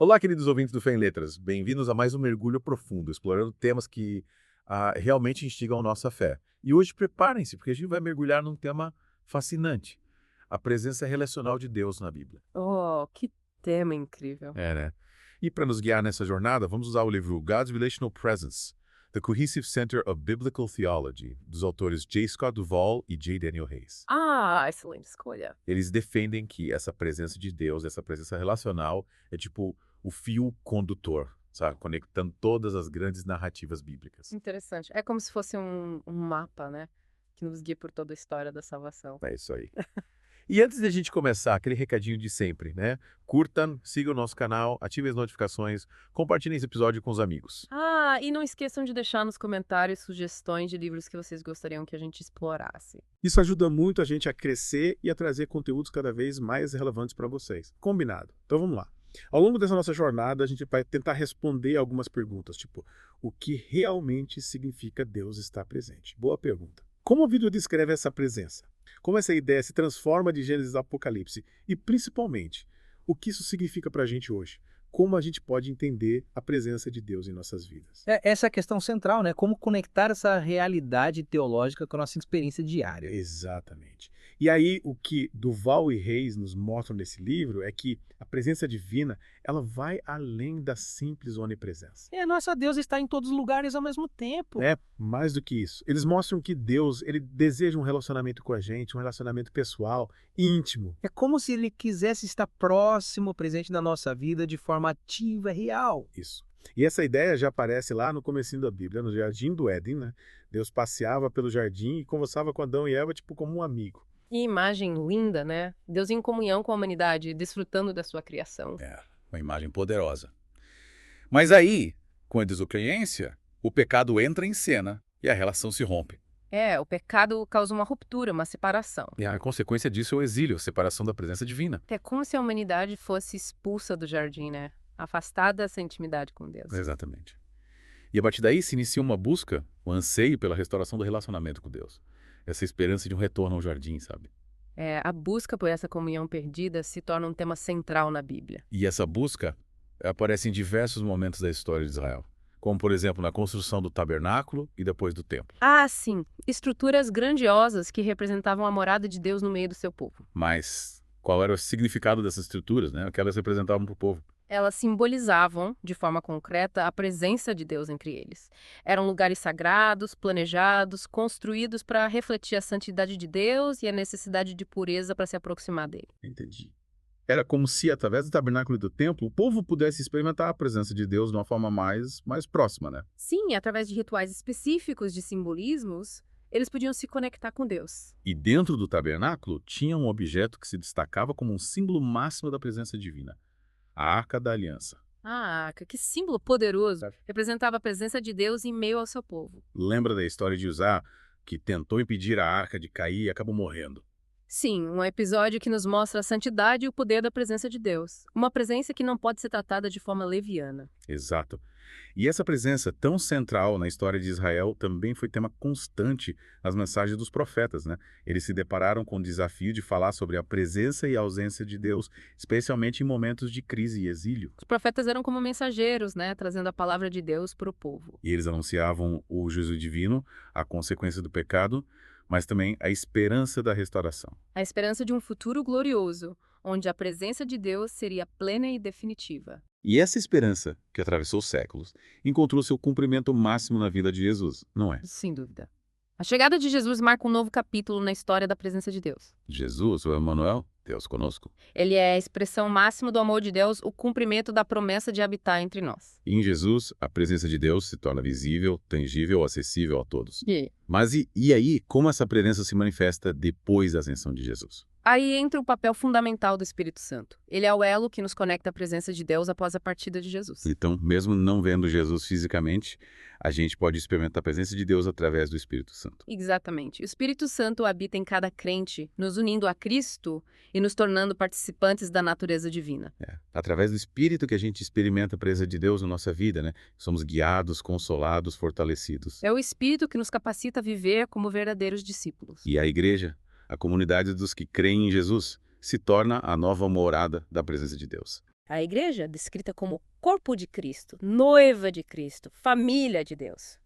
Olá, queridos ouvintes do Fé em Letras. Bem-vindos a mais um mergulho profundo, explorando temas que realmente instigam a nossa fé. E hoje preparem-se, porque a gente vai mergulhar num tema fascinante: a presença relacional de Deus na Bíblia. Oh, que tema incrível. É, né? E para nos guiar nessa jornada, vamos usar o livro God's Relational Presence, The Cohesive Center of Biblical Theology, dos autores J. Scott Duvall e J. Daniel Hayes. Ah, excelente escolha. Eles defendem que essa presença de Deus, essa presença relacional, é tipo o fio condutor, sabe? Conectando todas as grandes narrativas bíblicas. Interessante. É como se fosse um mapa, né? Que nos guia por toda a história da salvação. É isso aí. E antes de a gente começar, aquele recadinho de sempre, né? Curtam, sigam o nosso canal, ativem as notificações, compartilhem esse episódio com os amigos. Ah, e não esqueçam de deixar nos comentários sugestões de livros que vocês gostariam que a gente explorasse. Isso ajuda muito a gente a crescer e a trazer conteúdos cada vez mais relevantes para vocês. Combinado? Então vamos lá. Ao longo dessa nossa jornada, a gente vai tentar responder algumas perguntas, tipo, o que realmente significa Deus estar presente? Boa pergunta. Como a Bíblia descreve essa presença? Como essa ideia se transforma de Gênesis a Apocalipse? E, principalmente, o que isso significa para a gente hoje? Como a gente pode entender a presença de Deus em nossas vidas? Essa é a questão central, né? Como conectar essa realidade teológica com a nossa experiência diária. Exatamente. E aí, o que Duval e Reis nos mostram nesse livro é que a presença divina, ela vai além da simples onipresença. Nossa Deus está em todos os lugares ao mesmo tempo. É mais do que isso. Eles mostram que Deus, ele deseja um relacionamento com a gente, um relacionamento pessoal, íntimo. É como se ele quisesse estar próximo, presente na nossa vida de forma ativa, real. Isso. E essa ideia já aparece lá no comecinho da Bíblia, no Jardim do Éden, né? Deus passeava pelo jardim e conversava com Adão e Eva, tipo, como um amigo. Que imagem linda, né? Deus em comunhão com a humanidade, desfrutando da sua criação. Uma imagem poderosa. Mas aí, com a desobediência, o pecado entra em cena e a relação se rompe. O pecado causa uma ruptura, uma separação. E a consequência disso é o exílio, a separação da presença divina. É como se a humanidade fosse expulsa do jardim, né? Afastada dessa intimidade com Deus. Exatamente. E a partir daí se inicia uma busca, um anseio pela restauração do relacionamento com Deus. Essa esperança de um retorno ao jardim, sabe? A busca por essa comunhão perdida se torna um tema central na Bíblia. E essa busca aparece em diversos momentos da história de Israel, como, por exemplo, na construção do tabernáculo e depois do templo. Ah, sim, estruturas grandiosas que representavam a morada de Deus no meio do seu povo. Mas qual era o significado dessas estruturas, né? O que elas representavam para o povo? Elas simbolizavam, de forma concreta, a presença de Deus entre eles. Eram lugares sagrados, planejados, construídos para refletir a santidade de Deus e a necessidade de pureza para se aproximar dele. Entendi. Era como se, através do tabernáculo e do templo, o povo pudesse experimentar a presença de Deus de uma forma mais próxima, né? Sim, através de rituais específicos de simbolismos, eles podiam se conectar com Deus. E dentro do tabernáculo tinha um objeto que se destacava como um símbolo máximo da presença divina: a Arca da Aliança. A arca, que símbolo poderoso, representava a presença de Deus em meio ao seu povo. Lembra da história de Uzá, que tentou impedir a arca de cair e acabou morrendo? Sim, um episódio que nos mostra a santidade e o poder da presença de Deus. Uma presença que não pode ser tratada de forma leviana. Exato. E essa presença tão central na história de Israel também foi tema constante nas mensagens dos profetas, né? Eles se depararam com o desafio de falar sobre a presença e a ausência de Deus, especialmente em momentos de crise e exílio. Os profetas eram como mensageiros, né, trazendo a palavra de Deus para o povo. E eles anunciavam o juízo divino, a consequência do pecado, mas também a esperança da restauração. A esperança de um futuro glorioso, onde a presença de Deus seria plena e definitiva. E essa esperança, que atravessou séculos, encontrou seu cumprimento máximo na vida de Jesus, não é? Sem dúvida. A chegada de Jesus marca um novo capítulo na história da presença de Deus. Jesus, o Emmanuel, Deus conosco. Ele é a expressão máxima do amor de Deus, o cumprimento da promessa de habitar entre nós. E em Jesus, a presença de Deus se torna visível, tangível, acessível a todos. E Mas e aí, como essa presença se manifesta depois da ascensão de Jesus? aí entra o papel fundamental do Espírito Santo. Ele é o elo que nos conecta à presença de Deus após a partida de Jesus. Então, mesmo não vendo Jesus fisicamente, a gente pode experimentar a presença de Deus através do Espírito Santo. Exatamente. O Espírito Santo habita em cada crente, nos unindo a Cristo e nos tornando participantes da natureza divina. Através do Espírito que a gente experimenta a presença de Deus na nossa vida, né? Somos guiados, consolados, fortalecidos. É o Espírito que nos capacita a viver como verdadeiros discípulos. E a igreja, a comunidade dos que creem em Jesus, se torna a nova morada da presença de Deus. A igreja, descrita como corpo de Cristo, noiva de Cristo, família de Deus.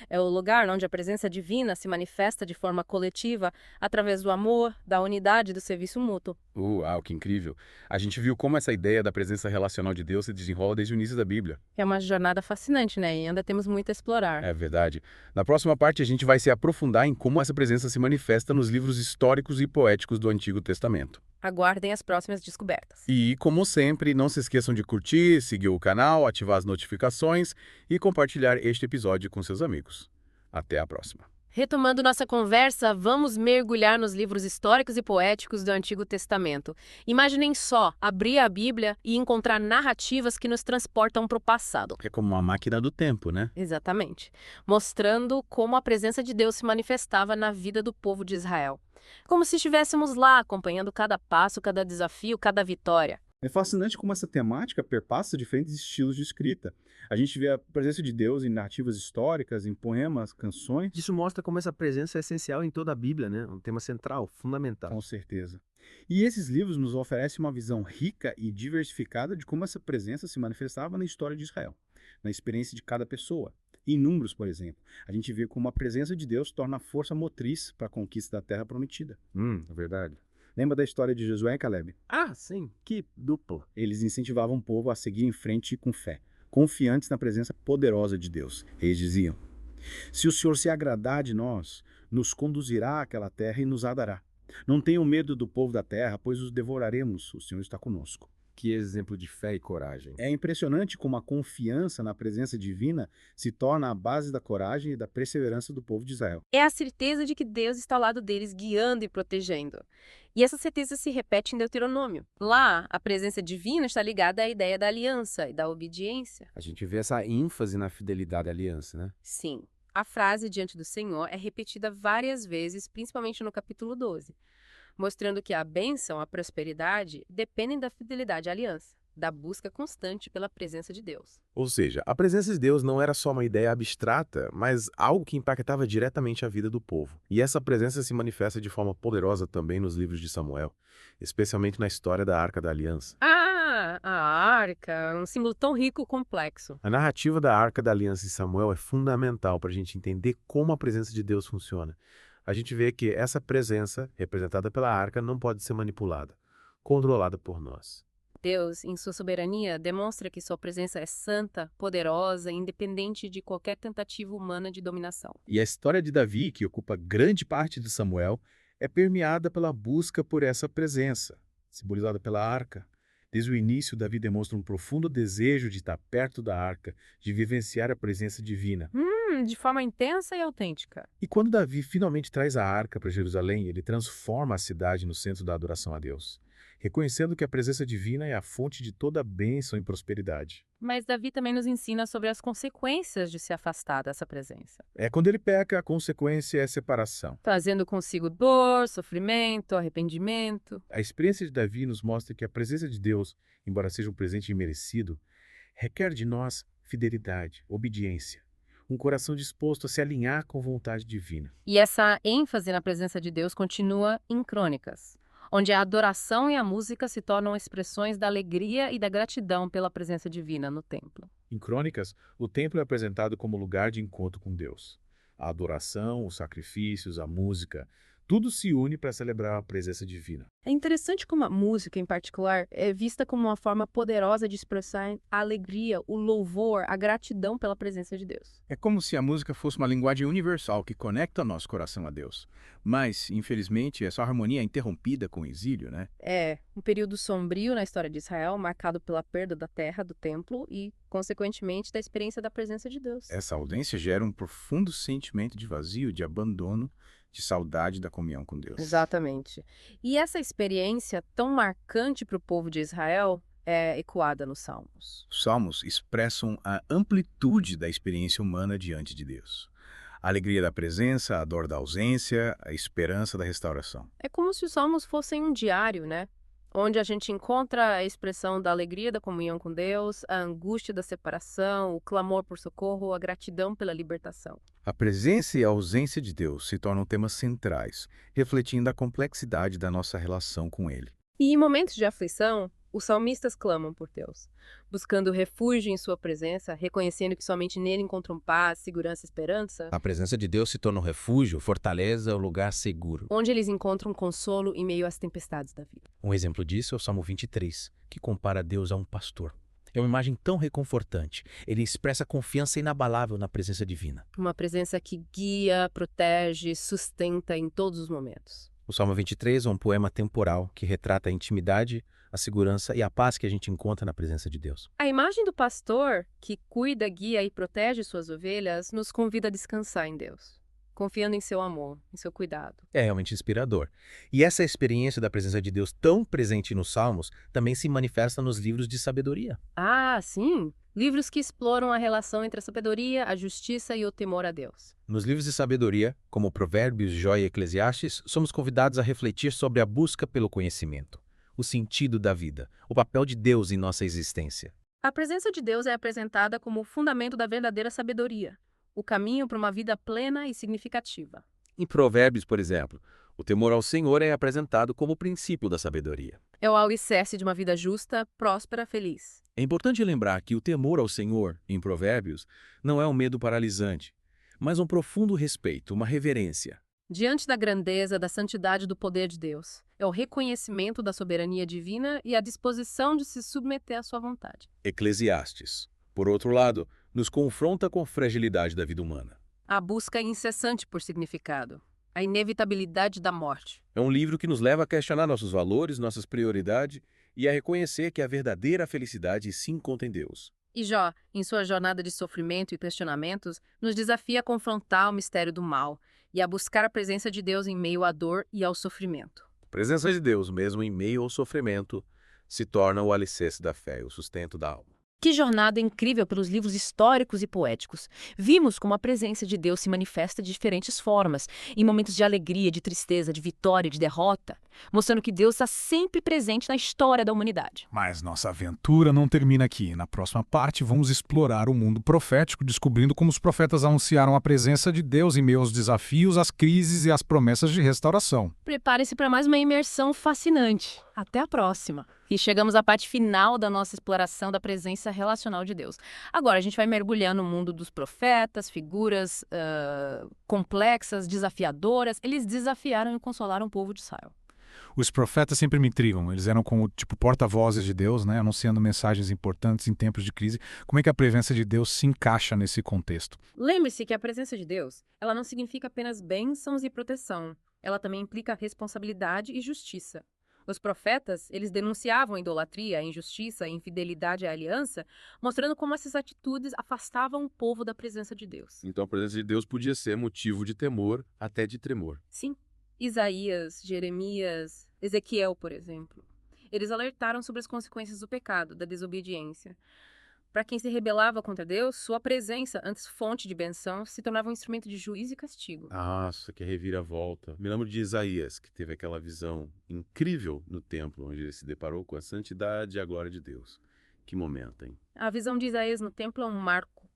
É o lugar onde a presença divina se manifesta de forma coletiva através do amor, da unidade e do serviço mútuo. Uau, que incrível. A gente viu como essa ideia da presença relacional de Deus se desenrola desde o início da Bíblia. É uma jornada fascinante, né? E ainda temos muito a explorar. É verdade. Na próxima parte, a gente vai se aprofundar em como essa presença se manifesta nos livros históricos e poéticos do Antigo Testamento. Aguardem as próximas descobertas. E, como sempre, não se esqueçam de curtir, seguir o canal, ativar as notificações e compartilhar este episódio com seus amigos. Até a próxima. Retomando nossa conversa, vamos mergulhar nos livros históricos e poéticos do Antigo Testamento. Imaginem só, abrir a Bíblia e encontrar narrativas que nos transportam para o passado. É como uma máquina do tempo, né? Exatamente. Mostrando como a presença de Deus se manifestava na vida do povo de Israel. Como se estivéssemos lá, acompanhando cada passo, cada desafio, cada vitória. É fascinante como essa temática perpassa diferentes estilos de escrita. A gente vê a presença de Deus em narrativas históricas, em poemas, canções. Isso mostra como essa presença é essencial em toda a Bíblia, né? Um tema central, fundamental. Com certeza. E esses livros nos oferecem uma visão rica e diversificada de como essa presença se manifestava na história de Israel, na experiência de cada pessoa. Em Números, por exemplo, a gente vê como a presença de Deus torna a força motriz para a conquista da terra prometida. É verdade. Lembra da história de Josué e Caleb? Ah, sim, que dupla. Eles incentivavam o povo a seguir em frente com fé, confiantes na presença poderosa de Deus. Eles diziam: se o Senhor se agradar de nós, nos conduzirá àquela terra e nos a dará. Não tenham medo do povo da terra, pois os devoraremos, o Senhor está conosco. Que exemplo de fé e coragem. É impressionante como a confiança na presença divina se torna a base da coragem e da perseverança do povo de Israel. É a certeza de que Deus está ao lado deles, guiando e protegendo. E essa certeza se repete em Deuteronômio. Lá, a presença divina está ligada à ideia da aliança e da obediência. A gente vê essa ênfase na fidelidade à aliança, né? Sim, a frase diante do Senhor é repetida várias vezes, principalmente no capítulo 12, mostrando que a bênção, a prosperidade, dependem da fidelidade à aliança, da busca constante pela presença de Deus. Ou seja, a presença de Deus não era só uma ideia abstrata, mas algo que impactava diretamente a vida do povo. E essa presença se manifesta de forma poderosa também nos livros de Samuel, especialmente na história da Arca da Aliança. Ah, a arca, um símbolo tão rico e complexo. A narrativa da Arca da Aliança em Samuel é fundamental para a gente entender como a presença de Deus funciona. A gente vê que essa presença, representada pela arca, não pode ser manipulada, controlada por nós. Deus, em sua soberania, demonstra que sua presença é santa, poderosa e independente de qualquer tentativa humana de dominação. E a história de Davi, que ocupa grande parte de Samuel, é permeada pela busca por essa presença, simbolizada pela arca. Desde o início, Davi demonstra um profundo desejo de estar perto da arca, de vivenciar a presença divina. De forma intensa e autêntica. E quando Davi finalmente traz a arca para Jerusalém, ele transforma a cidade no centro da adoração a Deus, reconhecendo que a presença divina é a fonte de toda a bênção e prosperidade. Mas Davi também nos ensina sobre as consequências de se afastar dessa presença, É quando ele peca, a consequência é separação. trazendo consigo dor, sofrimento, arrependimento. A experiência de Davi nos mostra que a presença de Deus, embora seja um presente imerecido, requer de nós fidelidade, obediência, um coração disposto a se alinhar com a vontade divina. E essa ênfase na presença de Deus continua em Crônicas, onde a adoração e a música se tornam expressões da alegria e da gratidão pela presença divina no templo. Em Crônicas, o templo é apresentado como lugar de encontro com Deus. A adoração, os sacrifícios, a música, tudo se une para celebrar a presença divina. É interessante como a música, em particular, é vista como uma forma poderosa de expressar a alegria, o louvor, a gratidão pela presença de Deus. É como se a música fosse uma linguagem universal que conecta nosso coração a Deus. Mas, infelizmente, essa harmonia é interrompida com o exílio, né? É um período sombrio na história de Israel, marcado pela perda da terra, do templo e, consequentemente, da experiência da presença de Deus. Essa ausência gera um profundo sentimento de vazio, de abandono, de saudade da comunhão com Deus. Exatamente. E essa experiência tão marcante para o povo de Israel é ecoada nos Salmos. Os salmos expressam a amplitude da experiência humana diante de Deus. A alegria da presença, a dor da ausência, a esperança da restauração. É como se os Salmos fossem um diário, né? Onde a gente encontra a expressão da alegria da comunhão com Deus, a angústia da separação, o clamor por socorro, a gratidão pela libertação. A presença e a ausência de Deus se tornam temas centrais, refletindo a complexidade da nossa relação com Ele. E em momentos de aflição, Os salmistas clamam por Deus, buscando refúgio em sua presença, reconhecendo que somente nele encontram paz, segurança e esperança, A presença de Deus se torna um refúgio, fortaleza, um lugar seguro. onde eles encontram consolo em meio às tempestades da vida. Um exemplo disso é o Salmo 23, que compara Deus a um pastor. É uma imagem tão reconfortante. Ele expressa confiança inabalável na presença divina. Uma presença que guia, protege, sustenta em todos os momentos. O Salmo 23 é um poema temporal que retrata a intimidade, a segurança e a paz que a gente encontra na presença de Deus. A imagem do pastor, que cuida, guia e protege suas ovelhas, nos convida a descansar em Deus, confiando em seu amor, em seu cuidado. É realmente inspirador. E essa experiência da presença de Deus tão presente nos Salmos também se manifesta nos livros de sabedoria. Ah, sim! Livros que exploram a relação entre a sabedoria, a justiça e o temor a Deus. Nos livros de sabedoria, como Provérbios, Jó e Eclesiastes, somos convidados a refletir sobre a busca pelo conhecimento, o sentido da vida, o papel de Deus em nossa existência. A presença de Deus é apresentada como o fundamento da verdadeira sabedoria, o caminho para uma vida plena e significativa. Em Provérbios, por exemplo, o temor ao Senhor é apresentado como o princípio da sabedoria. É o alicerce de uma vida justa, próspera, feliz. É importante lembrar que o temor ao Senhor, em Provérbios, não é um medo paralisante, mas um profundo respeito, uma reverência. Diante da grandeza, da santidade do poder de Deus, é o reconhecimento da soberania divina e a disposição de se submeter à sua vontade. Eclesiastes, por outro lado, nos confronta com a fragilidade da vida humana. A busca incessante por significado, a inevitabilidade da morte. É um livro que nos leva a questionar nossos valores, nossas prioridades e a reconhecer que a verdadeira felicidade se encontra em Deus. E Jó, em sua jornada de sofrimento e questionamentos, nos desafia a confrontar o mistério do mal e a buscar a presença de Deus em meio à dor e ao sofrimento. A presença de Deus, mesmo em meio ao sofrimento, se torna o alicerce da fé e o sustento da alma. Que jornada incrível pelos livros históricos e poéticos. Vimos como a presença de Deus se manifesta de diferentes formas, em momentos de alegria, de tristeza, de vitória, de derrota, mostrando que Deus está sempre presente na história da humanidade. Mas nossa aventura não termina aqui. Na próxima parte, vamos explorar o mundo profético, descobrindo como os profetas anunciaram a presença de Deus em meio aos desafios, às crises e às promessas de restauração. Prepare-se para mais uma imersão fascinante. Até a próxima! E chegamos à parte final da nossa exploração da presença relacional de Deus. Agora a gente vai mergulhar no mundo dos profetas, figuras complexas, desafiadoras. Eles desafiaram e consolaram o povo de Israel. Os profetas sempre me intrigam. Eles eram como tipo porta-vozes de Deus, né, anunciando mensagens importantes em tempos de crise. Como é que a presença de Deus se encaixa nesse contexto? Lembre-se que a presença de Deus, ela não significa apenas bênçãos e proteção. Ela também implica responsabilidade e justiça. Os profetas, eles denunciavam a idolatria, a injustiça, a infidelidade à aliança, mostrando como essas atitudes afastavam o povo da presença de Deus. Então a presença de Deus podia ser motivo de temor, até de tremor. Sim. Isaías, Jeremias, Ezequiel, por exemplo. Eles alertaram sobre as consequências do pecado, da desobediência. Para quem se rebelava contra Deus, sua presença, antes fonte de benção, se tornava um instrumento de juízo e castigo. Nossa, que reviravolta. Me lembro de Isaías, que teve aquela visão incrível no templo, onde ele se deparou com a santidade e a glória de Deus. Que momento, hein? A visão de Isaías no templo é um marco.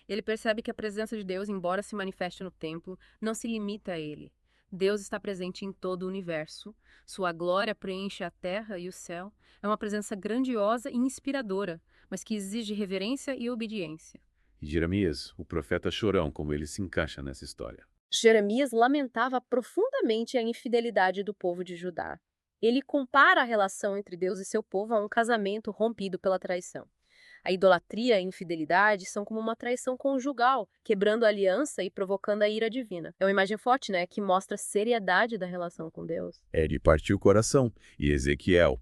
Ele percebe que a presença de Deus, embora se manifeste no templo, não se limita a ele. Deus está presente em todo o universo. Sua glória preenche a terra e o céu. É uma presença grandiosa e inspiradora, mas que exige reverência e obediência. E Jeremias, o profeta chorão, como ele se encaixa nessa história. Jeremias lamentava profundamente a infidelidade do povo de Judá. Ele compara a relação entre Deus e seu povo a um casamento rompido pela traição. A idolatria e a infidelidade são como uma traição conjugal, quebrando a aliança e provocando a ira divina. É uma imagem forte, né, que mostra a seriedade da relação com Deus. É de partir o coração. E Ezequiel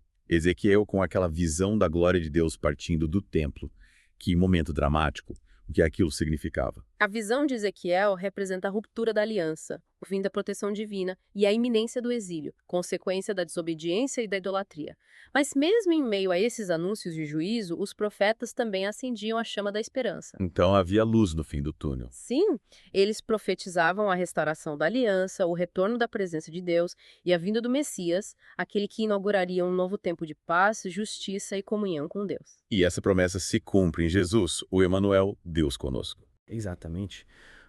com aquela visão da glória de Deus partindo do templo. Que momento dramático. O que aquilo significava. A visão de Ezequiel representa a ruptura da aliança, o fim da proteção divina e a iminência do exílio, consequência da desobediência e da idolatria. Mas mesmo em meio a esses anúncios de juízo, os profetas também acendiam a chama da esperança. Então havia luz no fim do túnel. Sim, eles profetizavam a restauração da aliança, o retorno da presença de Deus e a vinda do Messias, aquele que inauguraria um novo tempo de paz, justiça e comunhão com Deus. E essa promessa se cumpre em Jesus, o Emanuel, Deus conosco. Exatamente.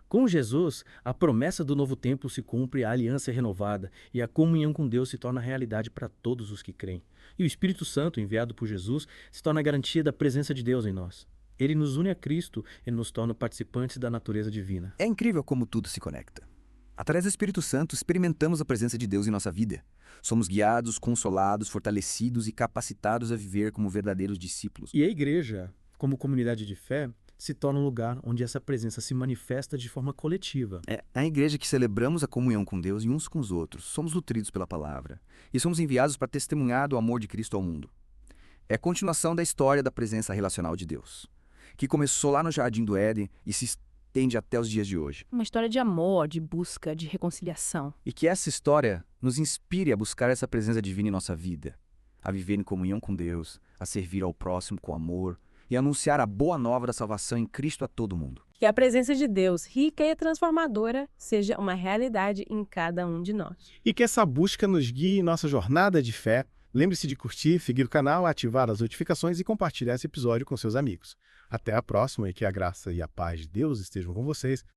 Com Jesus, a promessa do novo templo se cumpre, a aliança é renovada e a comunhão com Deus se torna realidade para todos os que creem. E o Espírito Santo, enviado por Jesus, se torna a garantia da presença de Deus em nós. Ele nos une a Cristo e nos torna participantes da natureza divina. É incrível como tudo se conecta. Através do Espírito Santo, experimentamos a presença de Deus em nossa vida. Somos guiados, consolados, fortalecidos e capacitados a viver como verdadeiros discípulos. E a igreja, como comunidade de fé, se torna um lugar onde essa presença se manifesta de forma coletiva. É a igreja que celebramos a comunhão com Deus e uns com os outros. Somos nutridos pela palavra. E somos enviados para testemunhar do amor de Cristo ao mundo. É a continuação da história da presença relacional de Deus, que começou lá no Jardim do Éden e se estende até os dias de hoje. Uma história de amor, de busca, de reconciliação. E que essa história nos inspire a buscar essa presença divina em nossa vida, a viver em comunhão com Deus, a servir ao próximo com amor e anunciar a boa nova da salvação em Cristo a todo mundo. Que a presença de Deus, rica e transformadora, seja uma realidade em cada um de nós. E que essa busca nos guie em nossa jornada de fé. Lembre-se de curtir, seguir o canal, ativar as notificações e compartilhar esse episódio com seus amigos. Até a próxima e que a graça e a paz de Deus estejam com vocês.